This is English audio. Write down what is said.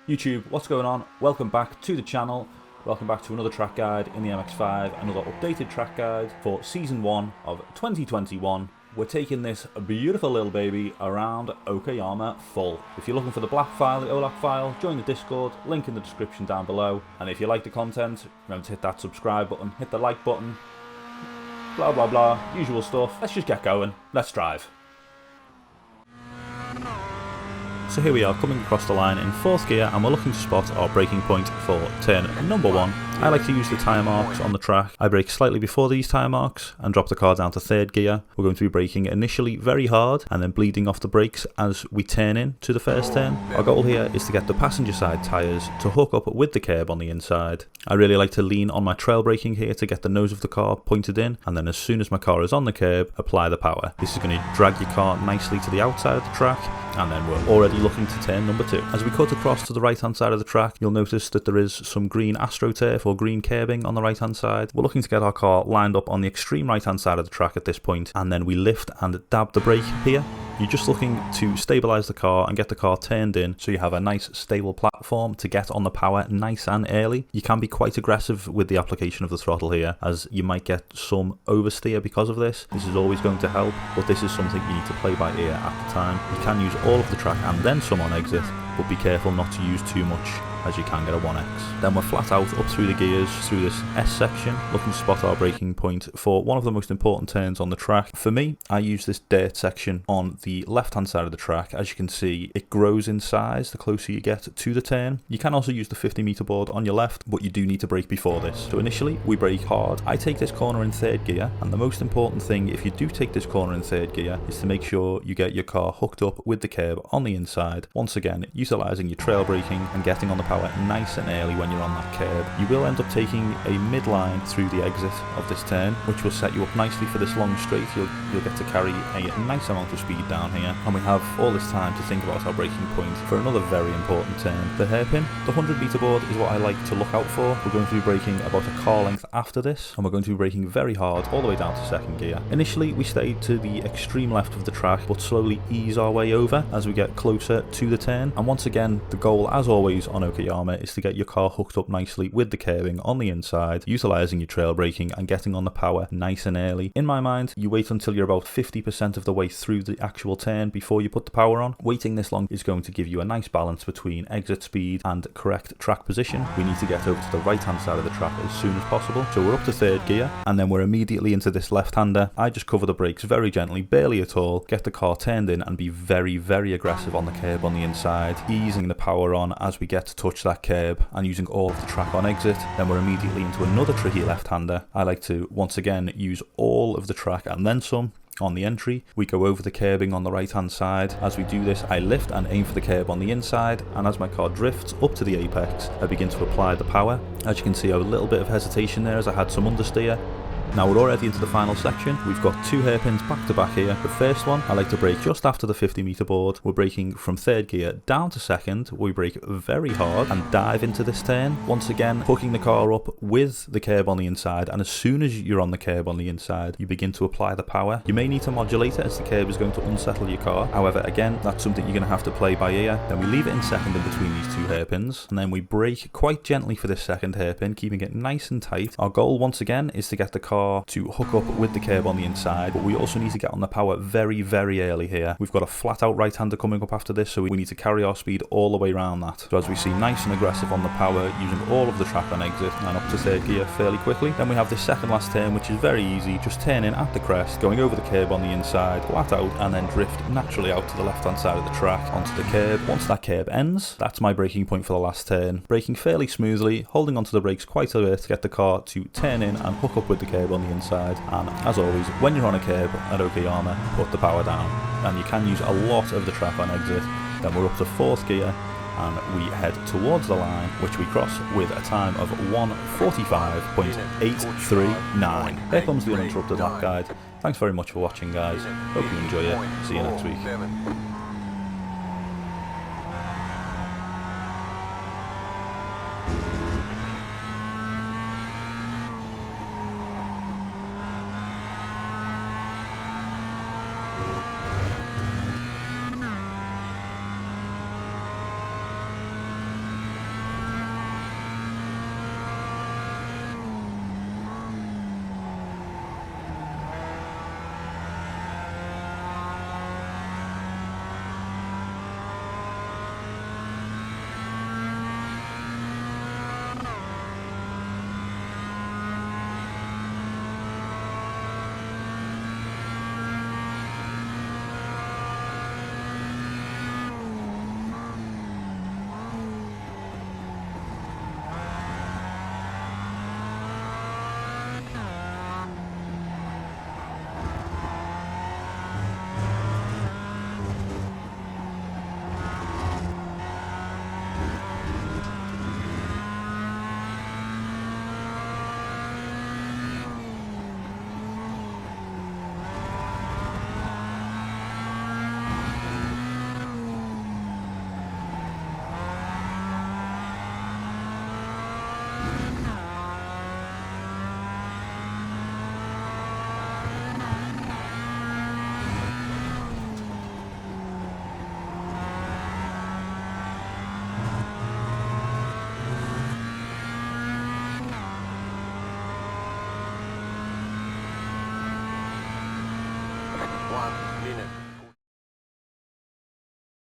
YouTube, what's going on? Welcome back to the channel. Welcome back to another track guide in the MX5, another updated track guide for Season 1 of 2021. We're taking this beautiful little baby around Okayama full. If you're looking for the black file, the OLAP file, join the Discord, link in the description down below. And if you like the content, remember to hit that subscribe button, hit the like button, blah blah blah, usual stuff. Let's just get going, let's drive. So here we are coming across the line in 4th gear and we're looking to spot our braking point for turn number 1. I like to use the tyre marks on the track. I brake slightly before these tyre marks and drop the car down to 3rd gear. We're going to be braking initially very hard and then bleeding off the brakes as we turn in to the first turn. Our goal here is to get the passenger side tyres to hook up with the curb on the inside. I really like to lean on my trail braking here to get the nose of the car pointed in, and then as soon as my car is on the curb, apply the power. This is going to drag your car nicely to the outside of the track, and then we're already looking to turn number 2. As we cut across to the right hand side of the track, you'll notice that there is some green AstroTurf or green curbing on the right hand side. We're looking to get our car lined up on the extreme right hand side of the track at this point, and then we lift and dab the brake here. You're just looking to stabilise the car and get the car turned in so you have a nice stable platform to get on the power nice and early. You can be quite aggressive with the application of the throttle here, as you might get some oversteer because of this. This is always going to help, but this is something you need to play by ear at the time. You can use all of the track and then some on exit, but be careful not to use too much, as you can get a 1x. Then we're flat out up through the gears through this S section, looking to spot our braking point for one of the most important turns on the track. For me, I use this dirt section on the left hand side of the track. As you can see, it grows in size the closer you get to the turn. You can also use the 50-meter board on your left, but you do need to brake before this. So initially, we brake hard. I take this corner in 3rd gear, and the most important thing if you do take this corner in 3rd gear is to make sure you get your car hooked up with the curb on the inside. Once again, utilising your trail braking and getting on the power nice and early when you're on that curb. You will end up taking a midline through the exit of this turn, which will set you up nicely for this long straight. You'll get to carry a nice amount of speed down here, and we have all this time to think about our braking point for another very important turn, the hairpin. The 100-meter board is what I like to look out for. We're going to be braking about a car length after this, and we're going to be braking very hard all the way down to 2nd gear. Initially, we stay to the extreme left of the track, but slowly ease our way over as we get closer to the turn. And once again, the goal, as always on Okayama, is to get your car hooked up nicely with the curbing on the inside, utilising your trail braking and getting on the power nice and early. In my mind, you wait until you're about 50% of the way through the actual turn before you put the power on. Waiting this long is going to give you a nice balance between exit speed and correct track position. We need to get over to the right hand side of the track as soon as possible. So we're up to 3rd gear, and then we're immediately into this left-hander. I just cover the brakes very gently, barely at all, get the car turned in and be very, very aggressive on the curb on the inside, easing the power on as we get to touch that curb and using all of the track on exit. Then we're immediately into another tricky left-hander. I like to once again use all of the track and then some. On the entry, we go over the curbing on the right hand side. As we do this, I lift and aim for the curb on the inside, and as my car drifts up to the apex, I begin to apply the power. As you can see, I have a little bit of hesitation there as I had some understeer. Now we're already into the final section. We've got 2 hairpins back to back here. The first one, I like to brake just after the 50-meter board. We're braking from 3rd gear down to 2nd. We brake very hard and dive into this turn. Once again, hooking the car up with the curb on the inside, and as soon as you're on the curb on the inside, you begin to apply the power. You may need to modulate it as the curb is going to unsettle your car. However, again, that's something you're going to have to play by ear. Then we leave it in 2nd in between these 2 hairpins, and then we brake quite gently for this 2nd hairpin, keeping it nice and tight. Our goal, once again, is to get the car to hook up with the curb on the inside, but we also need to get on the power very, very early here. We've got a flat out right-hander coming up after this, so we need to carry our speed all the way around that. So as we see, nice and aggressive on the power, using all of the track on exit, and up to 3rd gear fairly quickly. Then we have this second last turn, which is very easy, just turning at the crest, going over the curb on the inside, flat out, and then drift naturally out to the left-hand side of the track, onto the curb. Once that curb ends, that's my braking point for the last turn. Braking fairly smoothly, holding onto the brakes quite a bit to get the car to turn in and hook up with the curb on the inside. And as always, when you're on a curb at Okayama, put the power down, and you can use a lot of the track on exit. Then we're up to 4th gear, and we head towards the line, which we cross with a time of 1:45.839. Here comes the Uninterrupted lap guide. Thanks very much for watching, guys. Hope you enjoy it. See you next week. Maschine.